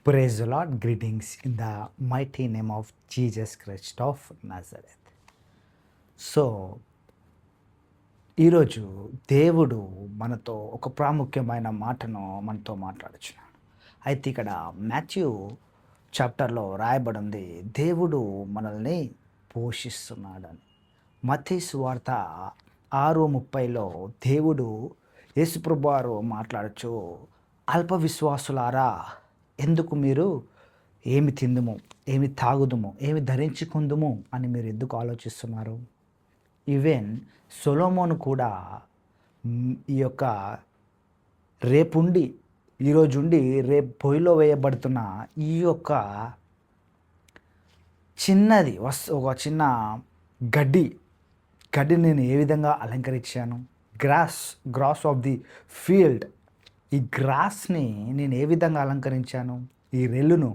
Praise the Lord. Greetings in the mighty name of Jesus Christ of Nazareth. So ఈరోజు దేవుడు మనతో ఒక ప్రాముఖ్యమైన మాటను మనతో మాట్లాడుచున్నాడు. అయితే ఇక్కడ మాథ్యూ చాప్టర్లో రాయబడింది, దేవుడు మనల్ని పోషిస్తున్నాడని. మత్తయి సువార్త 6:30లో దేవుడు యేసుప్రభు వారు మాట్లాడుచు, అల్ప విశ్వాసులారా, ఎందుకు మీరు ఏమి తిందుము, ఏమి తాగుదుము, ఏమి ధరించుకుందుము అని మీరు ఎందుకు ఆలోచిస్తున్నారు? ఈవెన్ సొలొమోను కూడా ఈ యొక్క రేపుండి ఈరోజుండి రేపు పొయ్యిలో వేయబడుతున్న ఈ యొక్క చిన్నది ఒక చిన్న గడ్డి నేను ఏ విధంగా అలంకరించాను, గ్రాస్ ఆఫ్ ది ఫీల్డ్, ఈ గ్రాస్ని నేను ఏ విధంగా అలంకరించాను, ఈ రెల్లును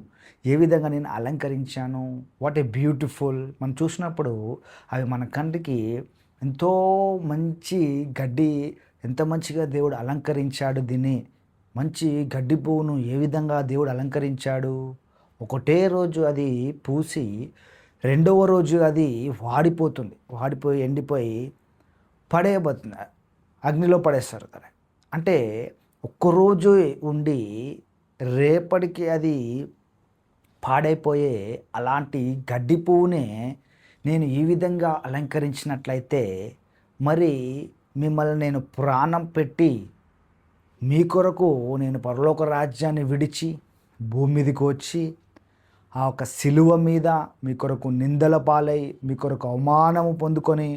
ఏ విధంగా నేను అలంకరించాను. What a beautiful. మనం చూసినప్పుడు అవి మన కంటికి ఎంతో మంచి గడ్డి, ఎంత మంచిగా దేవుడు అలంకరించాడు. దీన్ని మంచి గడ్డి పువ్వును ఏ విధంగా దేవుడు అలంకరించాడు. ఒకటే రోజు అది పూసి రెండవ రోజు అది వాడిపోయి ఎండిపోయి పడేయబోతుంది, అగ్నిలో పడేస్తారు కదా. అంటే ఒక్కరోజు ఉండి రేపటికి అది పాడైపోయే అలాంటి గడ్డి పువ్వునే నేను ఈ విధంగా అలంకరించినట్లయితే, మరి మిమ్మల్ని నేను ప్రాణం పెట్టి మీ కొరకు నేను పరలోక రాజ్యాన్ని విడిచి భూమి మీదకి వచ్చి ఆ ఒక సిలువ మీద మీ కొరకు నిందల పాలై, మీ కొరకు అవమానము పొందుకొని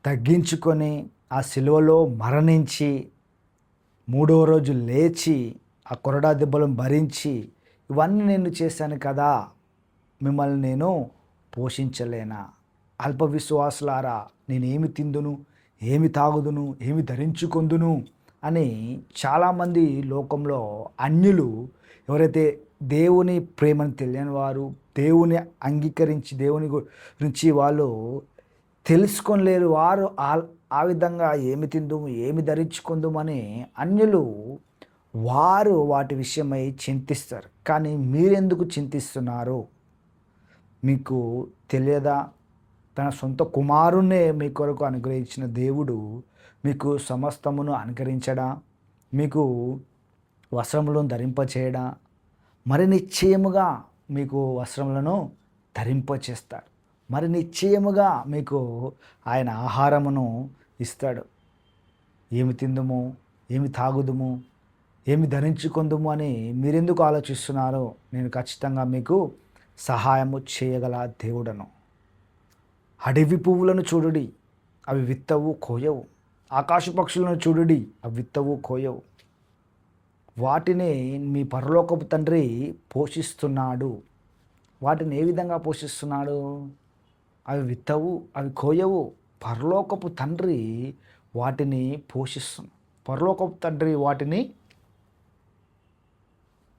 తగ్గించుకొని ఆ సిలువలో మరణించి మూడవ రోజు లేచి ఆ కొరడా దెబ్బలను భరించి ఇవన్నీ నేను చేశాను కదా, మిమ్మల్ని నేను పోషించలేనా? అల్ప విశ్వాసులారా, నేనేమి తిందును, ఏమి తాగుదును, ఏమి ధరించుకొందును అని చాలామంది లోకంలో అన్యులు, ఎవరైతే దేవుని ప్రేమను తెలియని వారు, దేవుని అంగీకరించి దేవుని గురించి వాళ్ళు తెలుసుకోలేరు, వారు ఆ విధంగా ఏమి తిందుము, ఏమి ధరించుకుందుమని అన్యులు వారు వాటి విషయమై చింతిస్తారు. కానీ మీరెందుకు చింతిస్తున్నారు? మీకు తెలియదా? తన సొంత కుమారుణ్ణే మీ కొరకు అనుగ్రహించిన దేవుడు మీకు సమస్తమును అనుకరించడా, మీకు వస్త్రములను ధరింపచేయడా? మరి నిశ్చయముగా మీకు వస్త్రములను ధరింపచేస్తాడు, మరి నిశ్చయముగా మీకు ఆయన ఆహారమును ఇస్తాడు. ఏమి తిందుము, ఏమి తాగుదుము, ఏమి ధరించుకుందుము అని మీరెందుకు ఆలోచిస్తున్నారు? నేను ఖచ్చితంగా మీకు సహాయము చేయగల దేవుడను. అడవి పువ్వులను చూడుడి, అవి విత్తవు కోయవు. ఆకాశ పక్షులను చూడుడి, అవి విత్తవు కోయవు. వాటిని మీ పరలోకపు తండ్రి పోషిస్తున్నాడు. వాటిని ఏ విధంగా పోషిస్తున్నాడు? అవి విత్తవు, అవి కోయవు. పరలోకపు తండ్రి వాటిని పోషిస్తున్నాడు. పరలోకపు తండ్రి వాటిని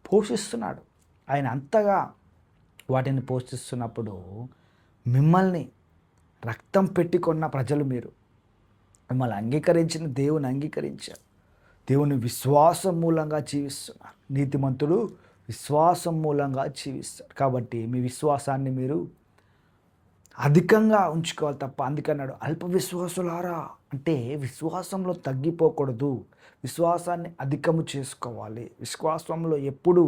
పోషిస్తున్నాడు. ఆయన అంతగా వాటిని పోషిస్తున్నప్పుడు మిమ్మల్ని రక్తం పెట్టుకున్న ప్రజలు, మీరు మిమ్మల్ని అంగీకరించిన దేవుని అంగీకరించారు, దేవుని విశ్వాసం మూలంగా జీవిస్తున్నారు. నీతిమంతుడు విశ్వాసం మూలంగా జీవిస్తారు. కాబట్టి మీ విశ్వాసాన్ని మీరు అధికంగా ఉంచుకోవాలి తప్ప, అందుకన్నాడు అల్ప విశ్వాసులారా అంటే విశ్వాసంలో తగ్గిపోకూడదు, విశ్వాసాన్ని అధికము చేసుకోవాలి. విశ్వాసంలో ఎప్పుడూ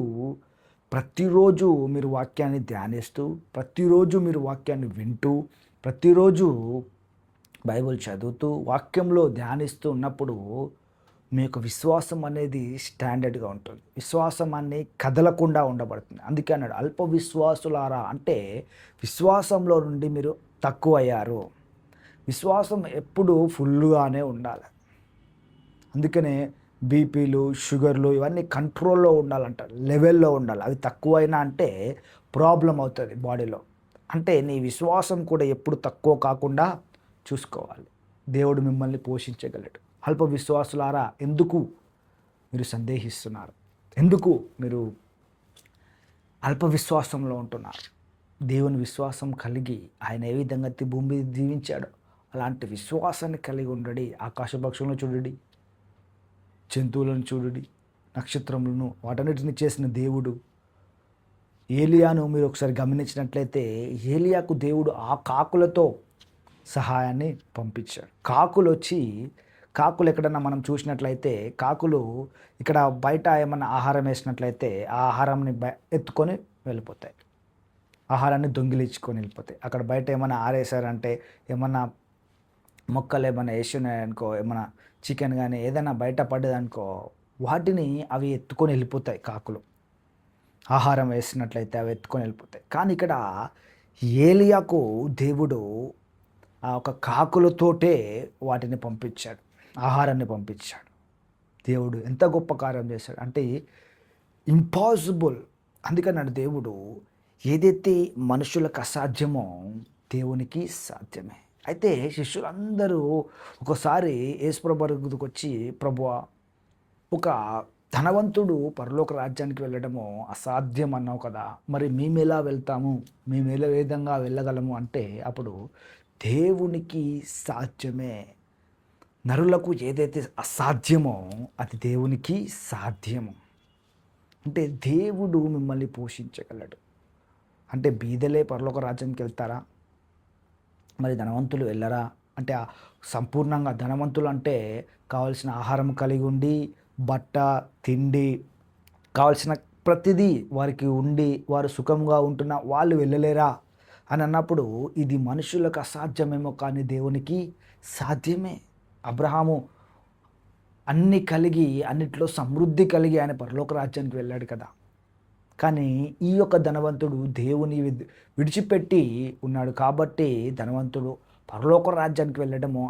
ప్రతిరోజు మీరు వాక్యాన్ని ధ్యానిస్తూ, ప్రతిరోజు మీరు వాక్యాన్ని వింటూ, ప్రతిరోజు బైబిల్ చదువుతూ, వాక్యంలో ధ్యానిస్తూ ఉన్నప్పుడు మీ యొక్క విశ్వాసం అనేది స్టాండర్డ్గా ఉంటుంది. విశ్వాసం అన్ని కదలకుండా ఉండబడుతుంది. అందుకే అన్నాడు అల్ప విశ్వాసులారా అంటే విశ్వాసంలో నుండి మీరు తక్కువ అయ్యారు. విశ్వాసం ఎప్పుడు ఫుల్గానే ఉండాలి. అందుకనే బీపీలు, షుగర్లు ఇవన్నీ కంట్రోల్లో ఉండాలంటారు, లెవెల్లో ఉండాలి. అవి తక్కువైనా అంటే ప్రాబ్లం అవుతుంది బాడీలో. అంటే నీ విశ్వాసం కూడా ఎప్పుడు తక్కువ కాకుండా చూసుకోవాలి. దేవుడు మిమ్మల్ని పోషించగలడు. అల్ప విశ్వాసులారా, ఎందుకు మీరు సందేహిస్తున్నారు? ఎందుకు మీరు అల్ప విశ్వాసంలో ఉంటున్నారు? దేవుని విశ్వాసం కలిగి ఆయన ఏ విధంగా భూమి జీవించాడో అలాంటి విశ్వాసాన్ని కలిగి ఉండడి. ఆకాశ పక్షులను చూడండి, జంతువులను చూడుడి, నక్షత్రములను వాటన్నిటిని చేసిన దేవుడు ఏలియాను మీరు ఒకసారి గమనించినట్లయితే ఏలియాకు దేవుడు ఆ కాకులతో సహాయాన్ని పంపించాడు. కాకులు ఎక్కడన్నా మనం చూసినట్లయితే కాకులు ఇక్కడ బయట ఏమన్నా ఆహారం వేసినట్లయితే ఆ ఆహారాన్ని ఎత్తుకొని వెళ్ళిపోతాయి. ఆహారాన్ని దొంగిలించుకొని వెళ్ళిపోతాయి. అక్కడ బయట ఏమైనా ఆరేసారంటే ఏమన్నా మొక్కలు ఏమైనా వేసినాయనుకో, ఏమైనా చికెన్ కానీ ఏదైనా బయట పడ్డదనుకో వాటిని అవి ఎత్తుకొని వెళ్ళిపోతాయి కాకులు. ఆహారం వేసినట్లయితే అవి ఎత్తుకొని వెళ్ళిపోతాయి. కానీ ఇక్కడ ఏలియాకు దేవుడు ఆ ఒక కాకులతోటే వాటిని పంపించాడు, ఆహారాన్ని పంపించాడు. దేవుడు ఎంత గొప్ప కార్యం చేశాడు అంటే ఇంపాసిబుల్. అందుకన్నాడు దేవుడు, ఏదైతే మనుషులకు అసాధ్యమో దేవునికి సాధ్యమే. అయితే శిష్యులందరూ ఒకసారి యేసుప్రభు దగ్గరికి వచ్చి, ప్రభువా, ఒక ధనవంతుడు పరలోక రాజ్యానికి వెళ్ళడము అసాధ్యం అన్నావు కదా, మరి మేము ఎలా వెళ్తాము, మేము ఏ విధంగా వెళ్ళగలము అంటే అప్పుడు దేవునికి సాధ్యమే. నరులకు ఏదైతే అసాధ్యమో అది దేవునికి సాధ్యము. అంటే దేవుడు మిమ్మల్ని పోషించగలడు. అంటే బీదలే పరలోక రాజ్యానికి వెళ్తారా, మరి ధనవంతులు వెళ్ళరా అంటే సంపూర్ణంగా ధనవంతులు అంటే కావాల్సిన ఆహారం కలిగి ఉండి, బట్ట, తిండి, కావాల్సిన ప్రతిదీ వారికి ఉండి వారు సుఖంగా ఉంటున్న వాళ్ళు వెళ్ళలేరా అని అన్నప్పుడు ఇది మనుషులకు అసాధ్యమేమో కానీ దేవునికి సాధ్యమే. అబ్రహాము అన్ని కలిగి, అన్నిట్లో సమృద్ధి కలిగి ఆయన పరలోక రాజ్యానికి వెళ్ళాడు కదా. కానీ ఈ యొక్క ధనవంతుడు దేవుని విడిచిపెట్టి ఉన్నాడు కాబట్టి ధనవంతుడు పరలోక రాజ్యానికి వెళ్ళడము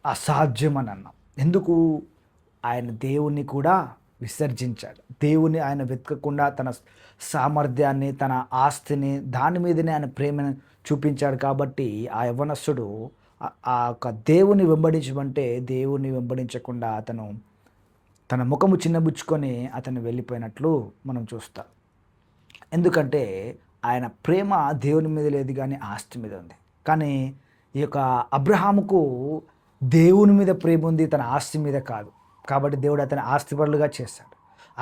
అసాధ్యం అని అన్నాం. ఎందుకు? ఆయన దేవుణ్ణి కూడా విసర్జించాడు. దేవుని ఆయన వెతకకుండా తన సామర్థ్యాన్ని, తన ఆస్తిని, దాని మీదనే ఆయన ప్రేమను చూపించాడు. కాబట్టి ఆ యవ్వనస్తుడు ఆ యొక్క దేవుని వెంబడించమంటే దేవుని వెంబడించకుండా అతను తన ముఖము చిన్నబుచ్చుకొని అతను వెళ్ళిపోయినట్లు మనం చూస్తాం. ఎందుకంటే ఆయన ప్రేమ దేవుని మీద లేదు కానీ ఆస్తి మీద ఉంది. కానీ ఈ యొక్క అబ్రహాముకు దేవుని మీద ప్రేమ ఉంది, తన ఆస్తి మీద కాదు. కాబట్టి దేవుడు అతని ఆస్తిపరులుగా చేశాడు.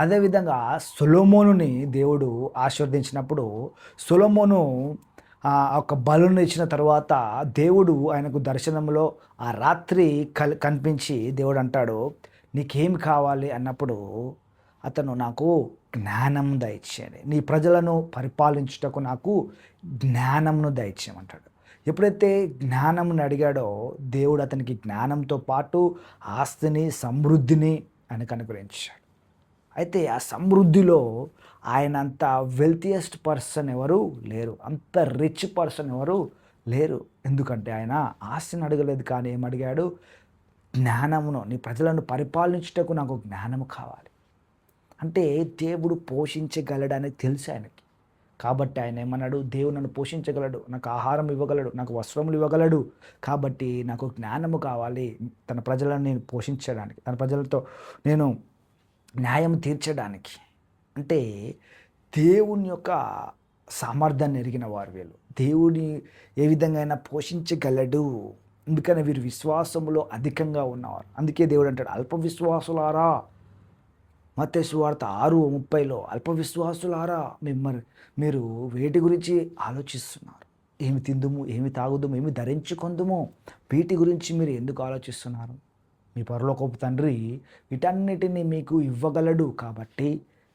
అదేవిధంగా సొలొమోనుని దేవుడు ఆశీర్వదించినప్పుడు సొలొమోను ఒక బలును ఇచ్చిన తర్వాత దేవుడు ఆయనకు దర్శనంలో ఆ రాత్రి కనిపించి దేవుడు అంటాడు, నీకేమి కావాలి అన్నప్పుడు అతను, నాకు జ్ఞానం దయచేయండి, నీ ప్రజలను పరిపాలించుటకు నాకు జ్ఞానంను దయచేయమంటాడు. ఎప్పుడైతే జ్ఞానంని అడిగాడో దేవుడు అతనికి జ్ఞానంతో పాటు ఆస్తిని, సమృద్ధిని ఆయనకు అనుగ్రహించాడు. అయితే ఆ సమృద్ధిలో ఆయన అంత వెల్తియెస్ట్ పర్సన్ ఎవరు లేరు, అంత రిచ్ పర్సన్ ఎవరు లేరు. ఎందుకంటే ఆయన ఆస్తిని అడగలేదు కానీ ఏమడిగాడు? జ్ఞానమును, నీ ప్రజలను పరిపాలించుటకు నాకు జ్ఞానము కావాలి. అంటే దేవుడు పోషించగలడని తెలుసు ఆయనకి. కాబట్టి ఆయన ఏమన్నాడు? దేవుడు నన్ను పోషించగలడు, నాకు ఆహారం ఇవ్వగలడు, నాకు వస్త్రములు ఇవ్వగలడు, కాబట్టి నాకు జ్ఞానము కావాలి తన ప్రజలను నేను పోషించడానికి, తన ప్రజలతో నేను న్యాయం తీర్చడానికి. అంటే దేవుని యొక్క సామర్థ్యాన్ని ఎరిగిన వారు వీళ్ళు. దేవుని ఏ విధంగా అయినా పోషించగలడు. అందుకని వీరు విశ్వాసములో అధికంగా ఉన్నవారు. అందుకే దేవుడు అంటాడు, అల్ప విశ్వాసులారా, మత్తయి సువార్త 6:30 అల్ప విశ్వాసులారా, మీరు వేటి గురించి ఆలోచిస్తున్నారు? ఏమి తిందుము, ఏమి తాగుదుము, ఏమి ధరించుకొందుము, వీటి గురించి మీరు ఎందుకు ఆలోచిస్తున్నారు? మీ పరలోకపు తండ్రి వీటన్నిటిని మీకు ఇవ్వగలడు. కాబట్టి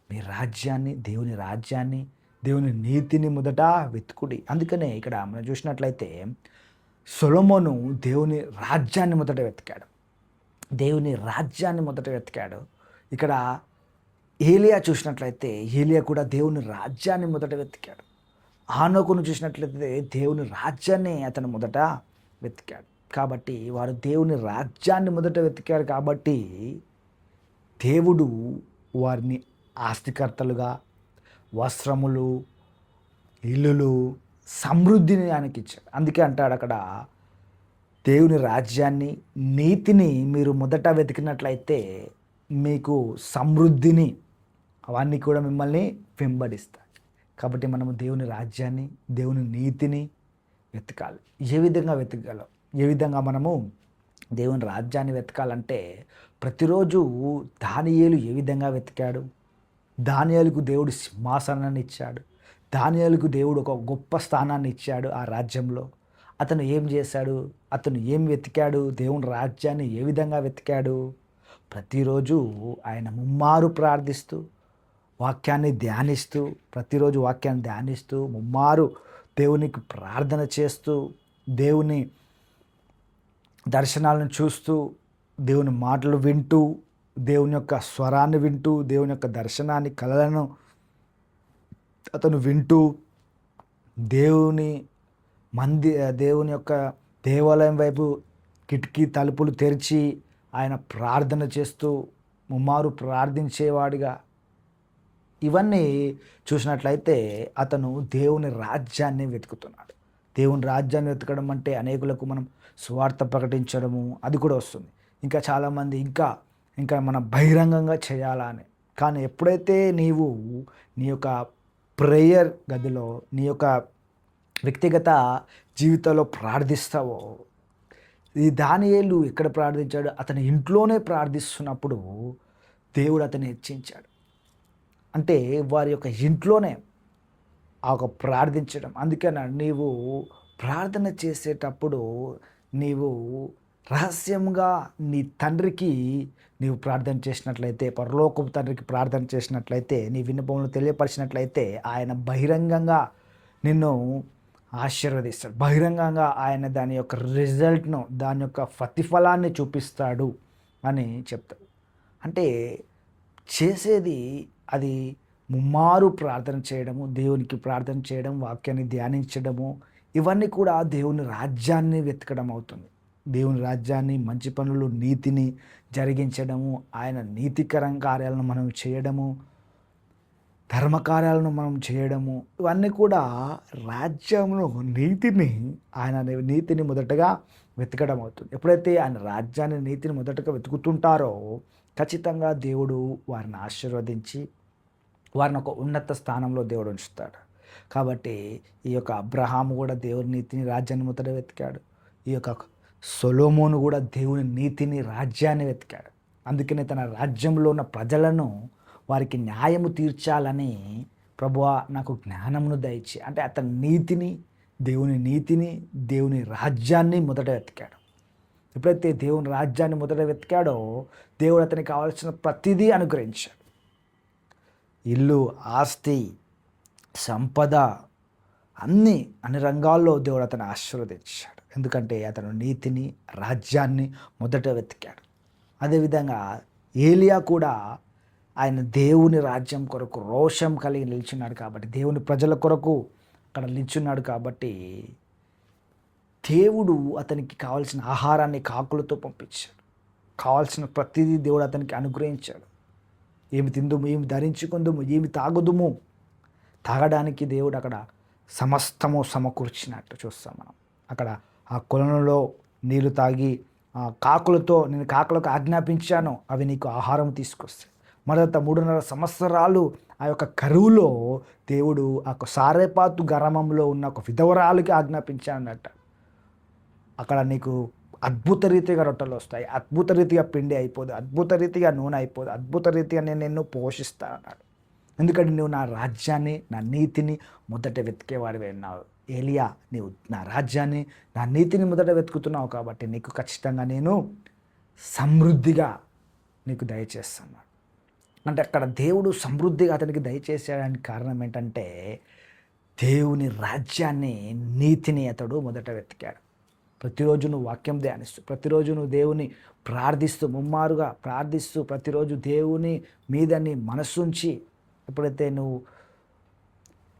మీ రాజ్యాన్ని, దేవుని నీతిని మొదట వెతుకుడి. అందుకనే ఇక్కడ మనం చూసినట్లయితే సొలొమోను దేవుని రాజ్యాన్ని మొదట వెతికాడు. ఇక్కడ ఏలియా చూసినట్లయితే ఏలియా కూడా దేవుని రాజ్యాన్ని మొదట వెతికాడు. ఆనోకును చూసినట్లయితే దేవుని రాజ్యాన్ని అతను మొదట వెతికాడు. కాబట్టి వారు దేవుని రాజ్యాన్ని మొదట వెతికారు. కాబట్టి దేవుడు వారిని ఆస్తికర్తలుగా, వస్త్రములు, ఇల్లులు, సమృద్ధిని ఆయనకి ఇచ్చాడు. అందుకే అంటాడు అక్కడ, దేవుని రాజ్యాన్ని, నీతిని మీరు మొదట వెతికినట్లయితే మీకు సమృద్ధిని అవన్నీ కూడా మిమ్మల్ని వెంబడిస్తాయి. కాబట్టి మనము దేవుని రాజ్యాన్ని, దేవుని నీతిని వెతకాలి. ఏ విధంగా వెతకగలం? ఏ విధంగా మనము దేవుని రాజ్యాన్ని వెతకాలంటే ప్రతిరోజు దానియేలు ఏ విధంగా వెతికాడు, దానియేలుకు దేవుడు సింహాసనాన్ని ఇచ్చాడు. దానియేలుకు దేవుడు ఒక గొప్ప స్థానాన్ని ఇచ్చాడు ఆ రాజ్యంలో. అతను ఏం చేశాడు? అతను ఏం వెతికాడు? దేవుని రాజ్యాన్ని ఏ విధంగా వెతికాడు? ప్రతిరోజు ఆయన ముమ్మారు ప్రార్థిస్తూ, వాక్యాన్ని ధ్యానిస్తూ, ప్రతిరోజు వాక్యాన్ని ధ్యానిస్తూ, ముమ్మారు దేవునికి ప్రార్థన చేస్తూ, దేవుని దర్శనాలను చూస్తూ, దేవుని మాటలు వింటూ, దేవుని యొక్క స్వరాన్ని వింటూ, దేవుని యొక్క దర్శనాన్ని, కలలను అతను వింటూ, దేవుని దేవుని యొక్క దేవాలయం వైపు కిటికీ తలుపులు తెరిచి ఆయన ప్రార్థన చేస్తూ ముమ్మారు ప్రార్థించేవాడిగా, ఇవన్నీ చూసినట్లయితే అతను దేవుని రాజ్యాన్ని వెతుకుతున్నాడు. దేవుని రాజ్యాన్ని వెతకడం అంటే అనేకులకు మనం సువార్త ప్రకటించడము అది కూడా వస్తుంది. ఇంకా చాలామంది ఇంకా మనం బహిరంగంగా చేయాలని. కానీ ఎప్పుడైతే నీవు నీ యొక్క ప్రేయర్ గదిలో, నీ యొక్క వ్యక్తిగత జీవితంలో ప్రార్థిస్తావో, ఈ దానియేలు ఎక్కడ ప్రార్థించాడు? అతని ఇంట్లోనే ప్రార్థిస్తున్నప్పుడు దేవుడు అతన్ని హెచ్చించాడు. అంటే వారి యొక్క ఇంట్లోనే ఆ ఒక ప్రార్థించడం. అందుకని నీవు ప్రార్థన చేసేటప్పుడు నీవు రహస్యంగా నీ తండ్రికి నీవు ప్రార్థన చేసినట్లయితే, పరలోకపు తండ్రికి ప్రార్థన చేసినట్లయితే, నీ విన్నపములను తెలియపరిచినట్లయితే ఆయన బహిరంగంగా నిన్ను ఆశీర్వదిస్తాడు. బహిరంగంగా ఆయన దాని యొక్క రిజల్ట్ను, దాని యొక్క ప్రతిఫలాన్ని చూపిస్తాడు అని చెప్తాడు. అంటే చేసేది అది ముమ్మారు ప్రార్థన చేయడము, దేవునికి ప్రార్థన చేయడం, వాక్యాన్ని ధ్యానించడము, ఇవన్నీ కూడా దేవుని రాజ్యాన్ని వెతకడం అవుతుంది. దేవుని రాజ్యాన్ని, మంచి పనులు, నీతిని జరిగించడము, ఆయన నీతికరం కార్యాలను మనం చేయడము, ధర్మకార్యాలను మనం చేయడము, ఇవన్నీ కూడా రాజ్యంలో ఆయన నీతిని మొదటగా వెతకడం అవుతుంది. ఎప్పుడైతే ఆయన రాజ్యాన్ని, నీతిని మొదటగా వెతుకుతుంటారో ఖచ్చితంగా దేవుడు వారిని ఆశీర్వదించి వారిని ఒక ఉన్నత స్థానంలో దేవుడు ఉంచుతాడు. కాబట్టి ఈ యొక్క అబ్రహాము కూడా దేవుని నీతిని, రాజ్యాన్ని మొదట వెతికాడు. ఈ యొక్క సొలొమోను కూడా దేవుని నీతిని, రాజ్యాన్ని వెతికాడు. అందుకనే తన రాజ్యంలో ఉన్న ప్రజలను వారికి న్యాయము తీర్చాలని, ప్రభువా నాకు జ్ఞానమును దయచి, అంటే అతని నీతిని, దేవుని రాజ్యాన్ని మొదట వెతికాడు. ఎప్పుడైతే దేవుని రాజ్యాన్ని మొదట వెతికాడో దేవుడు అతనికి కావాల్సిన ప్రతిదీ అనుగ్రహించాడు. ఇల్లు, ఆస్తి, సంపద, అన్ని రంగాల్లో దేవుడు అతను ఆశీర్వదించాడు. ఎందుకంటే అతను నీతిని, రాజ్యాన్ని మొదట వెతికాడు. అదేవిధంగా ఏలియా కూడా ఆయన దేవుని రాజ్యం కొరకు రోషం కలిగి నిల్చున్నాడు కాబట్టి, దేవుని ప్రజల కొరకు అక్కడ నిల్చున్నాడు కాబట్టి దేవుడు అతనికి కావాల్సిన ఆహారాన్ని కాకులతో పంపించాడు. కావాల్సిన ప్రతిదీ దేవుడు అతనికి అనుగ్రహించాడు. ఏమి తిందుము, ఏమి ధరించుకుందుము, ఏమి తాగుదుము, తాగడానికి దేవుడు అక్కడ సమస్తము సమకూర్చినట్టు చూస్తాం మనం. అక్కడ ఆ కొలనులో నీళ్లు తాగి నేను కాకులకు ఆజ్ఞాపించాను, అవి నీకు ఆహారం తీసుకొస్తాయి. మొదట 3.5 సంవత్సరాలు ఆ యొక్క కరువులో దేవుడు ఆ సారేపాతు గ్రామంలో ఉన్న ఒక విధవరాలకి ఆజ్ఞాపించానట. అక్కడ నీకు అద్భుత రీతిగా రొట్టెలు వస్తాయి, అద్భుత రీతిగా పిండి అయిపోదు, అద్భుత రీతిగా నూనె అయిపోదు, అద్భుత రీతిగా నేను నిన్ను పోషిస్తాను అన్నాడు. ఎందుకంటే నువ్వు నా రాజ్యాన్ని, నా నీతిని మొదట వెతికేవాడివి అన్నావు. ఏలియా, నీవు నా రాజ్యాన్ని, నా నీతిని మొదట వెతుకుతున్నావు కాబట్టి నీకు ఖచ్చితంగా నేను సమృద్ధిగా నీకు దయచేస్తాను. అంటే అక్కడ దేవుడు సమృద్ధిగా అతనికి దయచేసేయడానికి కారణం ఏంటంటే దేవుని రాజ్యాన్ని, నీతిని అతడు మొదట వెతికాడు. ప్రతిరోజు నువ్వు వాక్యం ధ్యానిస్తూ, ప్రతిరోజు నువ్వు దేవుని ప్రార్థిస్తూ, ముమ్మారుగా ప్రార్థిస్తూ, ప్రతిరోజు దేవుని మీద నీ మనస్సుంచి ఎప్పుడైతే నువ్వు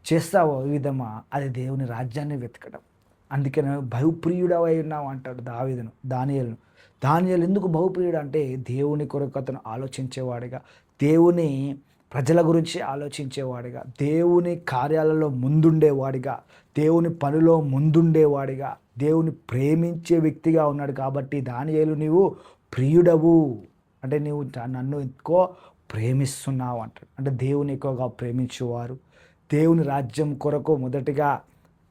చేస్తావో ఈ విధమా, అది దేవుని రాజ్యాన్ని వెతకడం. అందుకే నేను బహుప్రియుడవై ఉన్నావు అంటాడు దానియేలు ఎందుకు బహుప్రియుడు అంటే దేవుని కొరకు అతను ఆలోచించేవాడిగా, దేవుని ప్రజల గురించి ఆలోచించేవాడిగా, దేవుని కార్యాలలో ముందుండేవాడిగా, దేవుని పనిలో ముందుండేవాడిగా, దేవుని ప్రేమించే వ్యక్తిగా ఉన్నాడు. కాబట్టి దానియేలు నీవు ప్రియుడవు అంటే నీవు నన్ను ఎక్కువ ప్రేమిస్తున్నావు అంటాడు. అంటే దేవుని ఎక్కువగా ప్రేమించేవారు, దేవుని రాజ్యం కొరకు మొదటిగా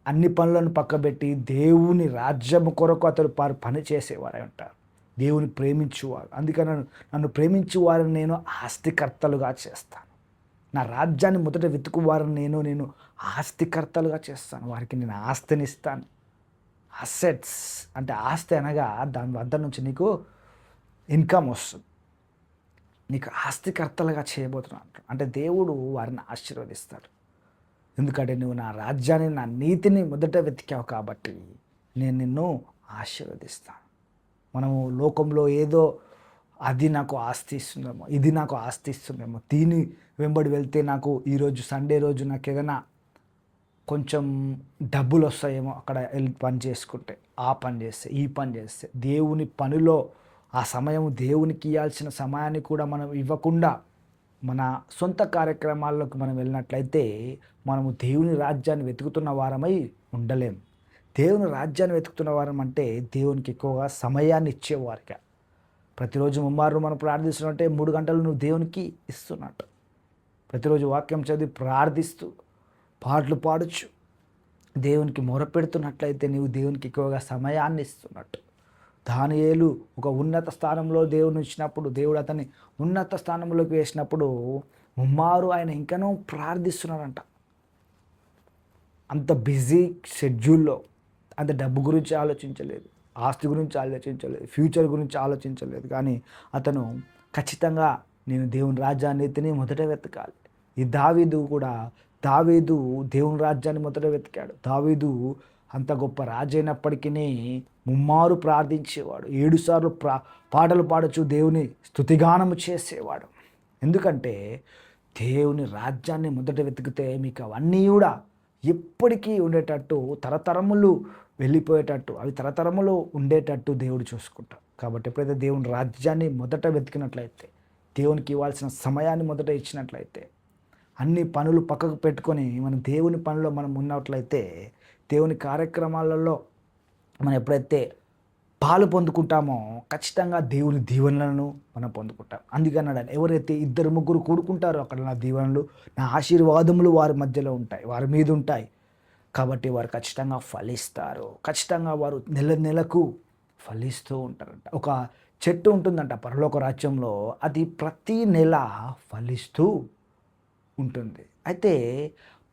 అన్ని పనులను పక్కబెట్టి దేవుని రాజ్యం కొరకు అతడు పని చేసేవారు అంటారు. దేవుని ప్రేమించువారు. అందుకని నన్ను ప్రేమించువారిని నేను ఆస్తికర్తలుగా చేస్తాను. నా రాజ్యాన్ని మొదట వెతుకు వారిని నేను ఆస్తికర్తలుగా చేస్తాను. వారికి నేను ఆస్తిని ఇస్తాను. అసెట్స్ అంటే ఆస్తి అనగా దాని వద్ద నుంచి నీకు ఇన్కమ్ వస్తుంది. నీకు ఆస్తికర్తలుగా చేయబోతున్నాను అంటే దేవుడు వారిని ఆశీర్వదిస్తాడు. ఎందుకంటే నువ్వు నా రాజ్యాన్ని, నా నీతిని మొదట వెతికావు కాబట్టి నేను నిన్ను ఆశీర్వదిస్తాను. మనము లోకంలో ఏదో అది నాకు ఆస్తి ఇస్తుందేమో, ఇది నాకు ఆస్తి ఇస్తుందేమో, దీని వెంబడి వెళ్తే నాకు ఈరోజు సండే రోజు నాకు ఏదైనా కొంచెం డబ్బులు వస్తాయేమో అక్కడ వెళ్ళి పని చేసుకుంటే, ఆ పని చేస్తే, ఈ పని చేస్తే, దేవుని పనిలో ఆ సమయం దేవునికి ఇవ్వాల్సిన సమయాన్ని కూడా మనం ఇవ్వకుండా మన సొంత కార్యక్రమాల్లోకి మనం వెళ్ళినట్లయితే మనము దేవుని రాజ్యాన్ని వెతుకుతున్న వారమై ఉండలేం. దేవుని రాజ్యాన్ని వెతుకుతున్న వారం అంటే దేవునికి ఎక్కువగా సమయాన్ని ఇచ్చేవారిగా. ప్రతిరోజు ముమ్మారు మనం ప్రార్థిస్తున్నట్టే 3 గంటలు నువ్వు దేవునికి ఇస్తున్నట్టు. ప్రతిరోజు వాక్యం చదివి ప్రార్థిస్తూ పాటలు పాడచ్చు దేవునికి మొరపెడుతున్నట్లయితే నీవు దేవునికి ఎక్కువగా సమయాన్ని ఇస్తున్నట్టు. దానియేలు ఒక ఉన్నత స్థానంలో దేవుని ఇచ్చినప్పుడు, దేవుడు అతన్ని ఉన్నత స్థానంలోకి వేసినప్పుడు ముమ్మారు ఆయన ఇంకనూ ప్రార్థిస్తున్నారంట. అంత బిజీ షెడ్యూల్లో అంత డబ్బు గురించి ఆలోచించలేదు, ఆస్తి గురించి ఆలోచించలేదు, ఫ్యూచర్ గురించి ఆలోచించలేదు. కానీ అతను ఖచ్చితంగా నేను దేవుని రాజ్యాన్నితిని మొదట వెతకాలి. ఈ దావీదు దేవుని రాజ్యాన్ని మొదట వెతికాడు. దావీదు అంత గొప్ప రాజు అయినప్పటికీ ముమ్మారు ప్రార్థించేవాడు. 7 సార్లు పాటలు పాడచ్చు దేవుని స్తుతిగానము చేసేవాడు. ఎందుకంటే దేవుని రాజ్యాన్ని మొదట వెతికితే మీకు అవన్నీ కూడా ఎప్పటికీ ఉండేటట్టు, తరతరములు వెళ్ళిపోయేటట్టు, అవి తరతరములు ఉండేటట్టు దేవుడు చూసుకుంటాడు. కాబట్టి ఎప్పుడైతే దేవుని రాజ్యాన్ని మొదట వెతికినట్లయితే, దేవునికి ఇవ్వాల్సిన సమయాన్ని మొదట ఇచ్చినట్లయితే, అన్ని పనులు పక్కకు పెట్టుకొని మనం దేవుని పనిలో మనం ఉన్నట్లయితే, దేవుని కార్యక్రమాలలో మనం ఎప్పుడైతే పాలు పొందుకుంటామో ఖచ్చితంగా దేవుని దీవెనలను మనం పొందుకుంటాం. అందుకని ఎవరైతే 2-3 కూడుకుంటారో అక్కడ నా దీవెనలు, నా ఆశీర్వాదములు వారి మధ్యలో ఉంటాయి, వారి మీద ఉంటాయి. కాబట్టి వారు ఖచ్చితంగా ఫలిస్తారు. ఖచ్చితంగా వారు నెలకు ఫలిస్తూ ఉంటారంట. ఒక చెట్టు ఉంటుందంట పరలోక రాజ్యంలో, అది ప్రతి నెల ఫలిస్తూ ఉంటుంది. అయితే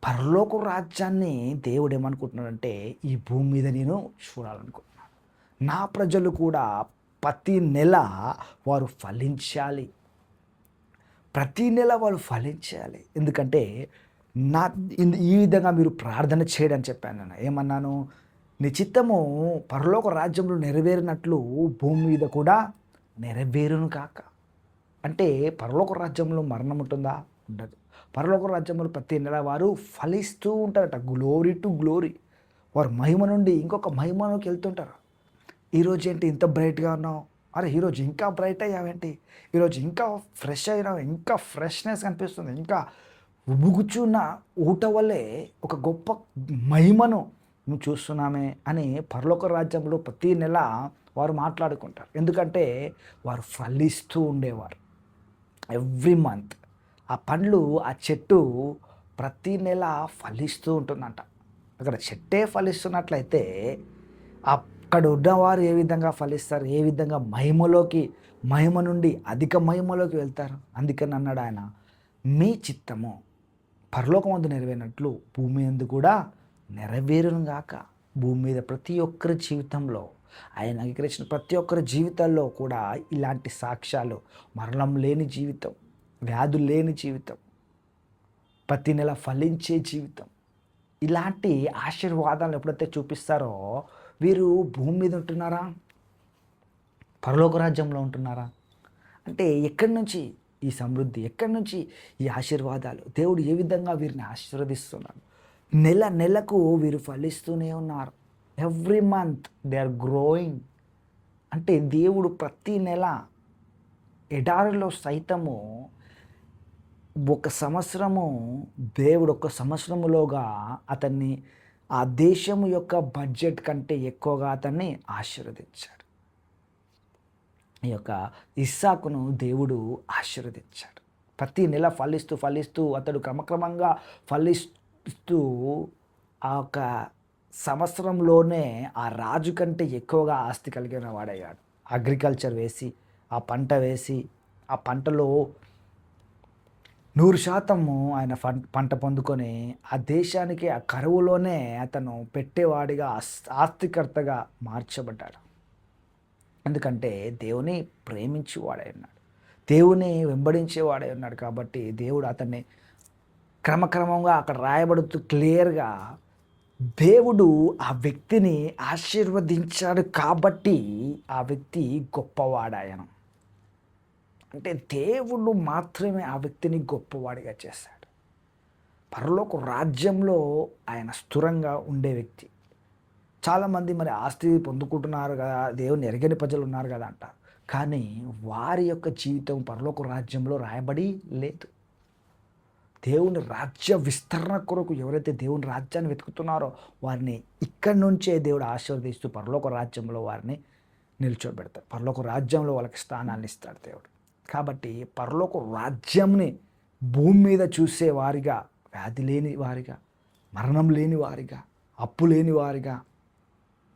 పరలోక రాజ్యాన్ని దేవుడు ఏమనుకుంటున్నాడంటే ఈ భూమి మీద నేను చూడాలనుకుంటున్నాను. నా ప్రజలు కూడా ప్రతి నెల వారు ఫలించాలి. ప్రతి నెల వాళ్ళు ఫలించాలి. ఎందుకంటే ఈ విధంగా మీరు ప్రార్థన చేయడం చెప్పాను. నేను ఏమన్నాను? నీ చిత్తము పరలోక రాజ్యంలో నెరవేరినట్లు భూమి మీద కూడా నెరవేరును కాక. అంటే పరలోక రాజ్యంలో మరణం ఉంటుందా? ఉండదు. పరలోక రాజ్యంలో ప్రతి నెల వారు ఫలిస్తూ ఉంటారట. Glory to glory. వారు మహిమ నుండి ఇంకొక మహిమలోకి వెళ్తుంటారు. ఈరోజు ఏంటి ఇంత బ్రైట్గా ఉన్నావు? అరే ఈరోజు ఇంకా బ్రైట్ అయ్యావేంటి? ఈరోజు ఇంకా ఫ్రెష్ అయినావు, ఇంకా ఫ్రెష్నెస్ కనిపిస్తుంది, ఇంకా ఉబుగుచున్న ఊట వల్లే ఒక గొప్ప మహిమను నువ్వు చూస్తున్నామే అని పరలోక రాజ్యంలో ప్రతి నెల వారు మాట్లాడుకుంటారు. ఎందుకంటే వారు ఫలిస్తూ ఉండేవారు. ఎవ్రీ మంత్ ఆ పండ్లు, ఆ చెట్టు ప్రతి నెల ఫలిస్తూ ఉంటుందంట. అక్కడ చెట్టే ఫలిస్తున్నట్లయితే అక్కడ ఉన్నవారు ఏ విధంగా ఫలిస్తారు? ఏ విధంగా మహిమ నుండి అధిక మహిమలోకి వెళ్తారు? అందుకని అన్నాడు ఆయన, మీ చిత్తము పరలోకమందు నెరవేరినట్లు భూమి యందు కూడా నెరవేరును గాక. భూమి మీద ప్రతి ఒక్కరి జీవితంలో, ఆయన అంగీకరించిన ప్రతి ఒక్కరి జీవితాల్లో కూడా ఇలాంటి సాక్ష్యాలు, మరణం లేని జీవితం, వ్యాధులు లేని జీవితం, ప్రతి నెల ఫలించే జీవితం, ఇలాంటి ఆశీర్వాదాలను ఎప్పుడైతే చూపిస్తారో వీరు భూమి మీద ఉంటున్నారా? పరలోక రాజ్యంలో ఉంటున్నారా? అంటే ఎక్కడి నుంచి ఈ సమృద్ధి, ఎక్కడి నుంచి ఈ ఆశీర్వాదాలు? దేవుడు ఏ విధంగా వీరిని ఆశీర్వదిస్తున్నాడు? నెలకు వీరు ఫలిస్తూనే ఉన్నారు. Every month they are growing. అంటే దేవుడు ప్రతి నెల ఎడారిలో సైతము దేవుడు ఒక సంవత్సరములోగా అతన్ని ఆ దేశము యొక్క బడ్జెట్ కంటే ఎక్కువగా అతన్ని ఆశీర్వదించాడు. ఈ యొక్క ఇస్సాకును దేవుడు ఆశీర్వదించాడు. ప్రతి నెల ఫలిస్తూ అతడు క్రమక్రమంగా ఫలిస్తూ ఆ యొక్క సంవత్సరంలోనే ఆ రాజు కంటే ఎక్కువగా ఆస్తి కలిగిన వాడయ్యాడు. అగ్రికల్చర్ వేసి, ఆ పంట వేసి, ఆ పంటలో 100% ఆయన పంట పొందుకొని ఆ దేశానికి ఆ కరువులోనే అతను పెట్టేవాడిగా ఆస్తికర్తగా మార్చబడ్డాడు. ఎందుకంటే దేవుని ప్రేమించేవాడై ఉన్నాడు. దేవుని వెంబడించేవాడై ఉన్నాడు కాబట్టి దేవుడు అతన్ని క్రమక్రమంగా అక్కడ రాయబడుతూ క్లియర్‌గా దేవుడు ఆ వ్యక్తిని ఆశీర్వదించాడు కాబట్టి ఆ వ్యక్తి గొప్పవాడాయను. అంటే దేవుడు మాత్రమే ఆ వ్యక్తిని గొప్పవాడిగా చేశాడు. పరలోక రాజ్యంలో ఆయన స్థిరంగా ఉండే వ్యక్తి. చాలామంది మరి ఆస్తి పొందుకుంటున్నారు కదా, దేవుని ఎరగని ప్రజలు ఉన్నారు కదా అంటారు. కానీ వారి యొక్క జీవితం పరలోక రాజ్యంలో రాయబడి లేదు. దేవుని రాజ్య విస్తరణ కొరకు ఎవరైతే దేవుని రాజ్యాన్ని వెతుకుతున్నారో వారిని ఇక్కడి నుంచే దేవుడు ఆశీర్వదిస్తూ పరలోక రాజ్యంలో వారిని నిల్చోబెడతాడు. పరలోక రాజ్యంలో వాళ్ళకి స్థానాన్ని ఇస్తాడు దేవుడు. కాబట్టి పరలోక రాజ్యంని భూమి మీద చూసే వారిగా, వ్యాధి లేని వారిగా, మరణం లేని వారిగా, అప్పు లేని వారిగా,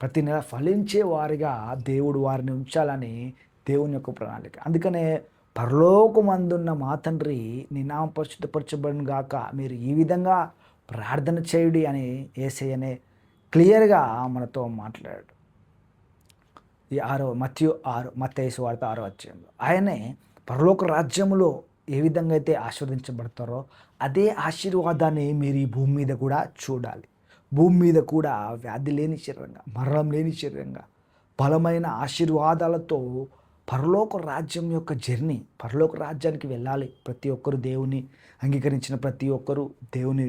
ప్రతి నెల ఫలించే వారిగా దేవుడు వారిని ఉంచాలని దేవుని యొక్క ప్రణాళిక. అందుకనే పరలోకమందున్న మా తండ్రి నీ నామం పరిశుద్ధపరచబడును గాక, మీరు ఈ విధంగా ప్రార్థన చేయుడి అని యేసయ్యనే క్లియర్గా మనతో మాట్లాడాడు. ఈ మత్తయి సువార్త 6వ అధ్యాయంలో ఆయనే పరలోక రాజ్యములో ఏ విధంగా అయితే ఆశీర్వదించబడతారో అదే ఆశీర్వాదాన్ని మీరు ఈ భూమి మీద కూడా చూడాలి. భూమి మీద కూడా వ్యాధి లేని శరీరంగా, మరణం లేని శరీరంగా, బలమైన ఆశీర్వాదాలతో పరలోక రాజ్యం యొక్క జర్నీ, పరలోక రాజ్యానికి వెళ్ళాలి. ప్రతి ఒక్కరు దేవుని అంగీకరించిన ప్రతి ఒక్కరు, దేవుని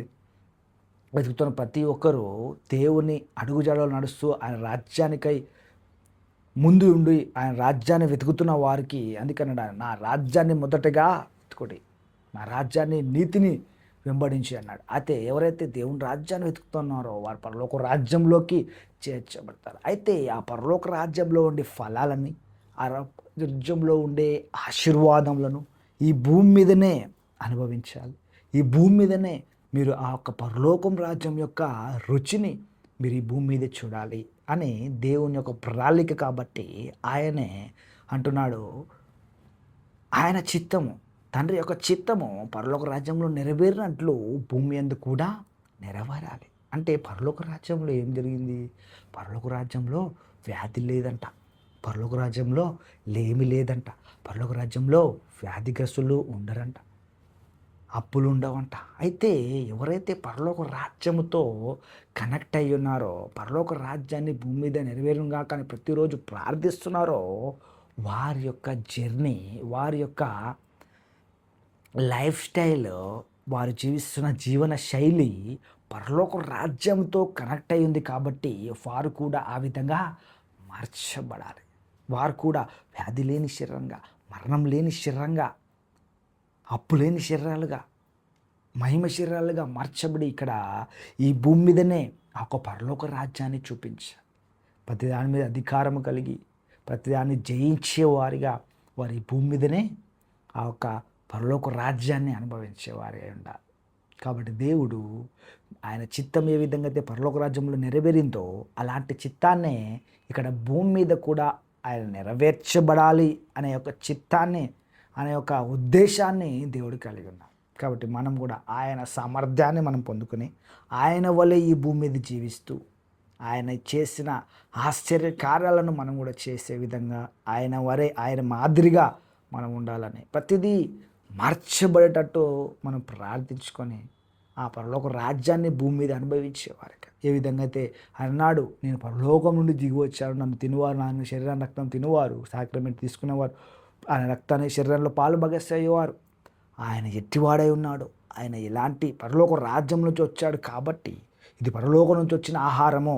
వెతుకుతున్న ప్రతి ఒక్కరూ దేవుని అడుగుజాడలు నడుస్తూ ఆయన రాజ్యానికై ముందు ఉండి ఆయన రాజ్యాన్ని వెతుకుతున్న వారికి అందుకని నా రాజ్యాన్ని మొదటగా వెతుకుడి, నా రాజ్యాన్ని నీతిని వెంబడించి అన్నాడు. అయితే ఎవరైతే దేవుని రాజ్యాన్ని వెతుకుతున్నారో వారు పరలోక రాజ్యంలోకి చేర్చబడతారు. అయితే ఆ పరలోక రాజ్యంలో ఉండే ఫలాలని, ఆ రాజ్యంలో ఉండే ఆశీర్వాదములను ఈ భూమి మీదనే అనుభవించాలి. ఈ భూమి మీదనే మీరు ఆ యొక్క పరలోకం రాజ్యం యొక్క రుచిని మీరు ఈ భూమి మీద చూడాలి అని దేవుని యొక్క ప్రణాళిక. కాబట్టి ఆయనే అంటున్నాడు, ఆయన చిత్తము, తండ్రి యొక్క చిత్తము పరలోక రాజ్యంలో నెరవేరినట్లు భూమి యందు కూడా నెరవేరాలి. అంటే పరలోక రాజ్యంలో ఏం జరిగింది? పరలోక రాజ్యంలో వ్యాధి లేదంట, పరలోక రాజ్యంలో లేమి లేదంట, పరలోక రాజ్యంలో వ్యాధిగ్రస్తులు ఉండరంట, అప్పులు ఉండవంట. అయితే ఎవరైతే పరలోక రాజ్యముతో కనెక్ట్ అయ్యి ఉన్నారో, పరలోక రాజ్యాన్ని భూమి మీద నెరవేరుగా కానీ ప్రతిరోజు ప్రార్థిస్తున్నారో వారి యొక్క జర్నీ, వారి యొక్క లైఫ్ స్టైల్, వారు జీవిస్తున్న జీవన శైలి పరలోక రాజ్యంతో కనెక్ట్ అయి ఉంది. కాబట్టి వారు కూడా ఆ విధంగా మార్చబడాలి. వారు కూడా వ్యాధి లేని శరీరంగా, మరణం లేని శరీరంగా, అప్పు లేని శరీరాలుగా, మహిమ శరీరాలుగా మార్చబడి ఇక్కడ ఈ భూమి మీదనే ఒక పరలోక రాజ్యాన్ని చూపించారు. ప్రతిదాని మీద అధికారం కలిగి ప్రతిదాన్ని జయించేవారిగా వారి భూమి మీదనే ఆ యొక్క పరలోక రాజ్యాన్ని అనుభవించేవారి అయి ఉండాలి. కాబట్టి దేవుడు ఆయన చిత్తం ఏ విధంగా అయితే పరలోక రాజ్యంలో నెరవేరిందో అలాంటి చిత్తాన్నే ఇక్కడ భూమి మీద కూడా ఆయన నెరవేర్చబడాలి అనే ఒక చిత్తాన్ని, అనే ఒక ఉద్దేశాన్ని దేవుడు కలిగి ఉన్నాడు. కాబట్టి మనం కూడా ఆయన సామర్థ్యాన్ని మనం పొందుకొని ఆయన వలె ఈ భూమి మీద జీవిస్తూ ఆయన చేసిన ఆశ్చర్య కార్యాలను మనం కూడా చేసే విధంగా ఆయన మాదిరిగా మనం ఉండాలని, ప్రతిదీ మార్చబడేటట్టు మనం ప్రార్థించుకొని ఆ పరలోక రాజ్యాన్ని భూమి మీద అనుభవించేవారికి. ఏ విధంగా అయితే అన్నాడు, నేను పరలోకం నుండి దిగి వచ్చాను, నన్ను తినువారు, నా శరీరాన్ని రక్తం తినువారు, సాక్రమెంట్ తీసుకునేవారు, ఆయన రక్తాన్ని శరీరంలో పాలు భగస్సయ్యేవారు. ఆయన ఎట్టివాడై ఉన్నాడు, ఆయన ఎలాంటి పరలోక రాజ్యం నుంచి వచ్చాడు కాబట్టి ఇది పరలోకం నుంచి వచ్చిన ఆహారము,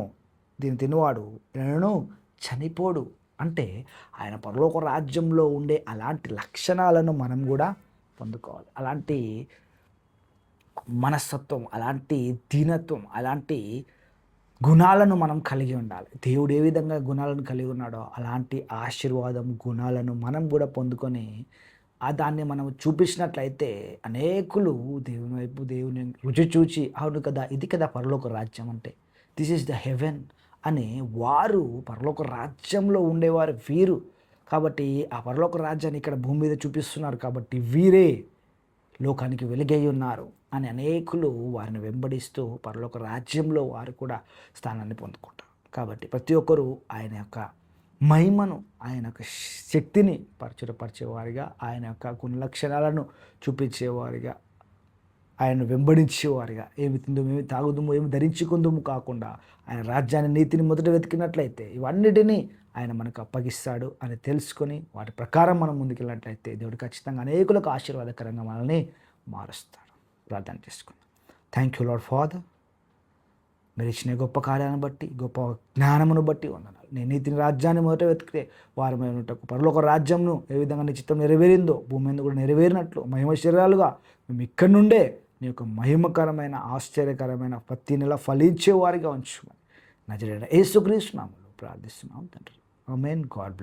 దీన్ని తినువాడు నేను చనిపోడు. అంటే ఆయన పరలోక రాజ్యంలో ఉండే అలాంటి లక్షణాలను మనం కూడా పొందుకోవాలి. అలాంటి మనస్తత్వం, అలాంటి దీనత్వం, అలాంటి గుణాలను మనం కలిగి ఉండాలి. దేవుడు ఏ విధంగా గుణాలను కలిగి ఉన్నాడో అలాంటి ఆశీర్వాదం, గుణాలను మనం కూడా పొందుకొని దాన్ని మనం చూపించినట్లయితే అనేకులు దేవుని వైపు, దేవుని రుచి చూచి అవును కదా, ఇది కదా పరలోక రాజ్యం అంటే, దిస్ ఈజ్ ద హెవెన్ అని వారు పరలోక రాజ్యంలో ఉండేవారు వీరు. కాబట్టి ఆ పరలోక రాజ్యాన్ని ఇక్కడ భూమి మీద చూపిస్తున్నారు కాబట్టి వీరే లోకానికి వెలుగై ఉన్నారు అని అనేకులు వారిని వెంబడిస్తూ పరలోక రాజ్యంలో వారు కూడా స్థానాన్ని పొందుకుంటారు. కాబట్టి ప్రతి ఒక్కరూ ఆయన యొక్క మహిమను, ఆయన యొక్క శక్తిని పరిచయపరిచేవారిగా, ఆయన యొక్క గుణలక్షణాలను చూపించేవారిగా, ఆయనను వెంబడించేవారిగా, ఏమి తిందుము, ఏమి తాగుదుము, ఏమి ధరించుకుందుము కాకుండా ఆయన రాజ్యాన్ని, నీతిని మొదట వెతికినట్లయితే ఇవన్నిటినీ ఆయన మనకు అప్పగిస్తాడు అని తెలుసుకొని వాటి ప్రకారం మనం ముందుకెళ్ళినట్లయితే దేవుడు ఖచ్చితంగా అనేకులకు ఆశీర్వాదకరంగా మనల్ని మారుస్తాడు. ప్రార్థన చేసుకుందాం. థ్యాంక్ యూ లార్డ్ ఫాదర్, మీరు ఇచ్చిన గొప్ప కార్యాలను బట్టి, గొప్ప జ్ఞానమును బట్టి వందనాలు. నీ నీతిని, రాజ్యాన్ని మొదట వెతికితే వారమై ఉన్నటకు పరలోక రాజ్యంను ఏ విధంగా నీ చిత్తం నెరవేరిందో భూమి మీద కూడా నెరవేరినట్లు మహిమ శరీరాలుగా మేము ఇక్కడి నుండే నీ యొక్క మహిమకరమైన, ఆశ్చర్యకరమైన ప్రతి నెల ఫలించే వారిగా ఉంచుమని నజరేయుడైన యేసుక్రీస్తు నామములో ప్రార్థిస్తున్నాం తండ్రి. ఆమేన్. God bless.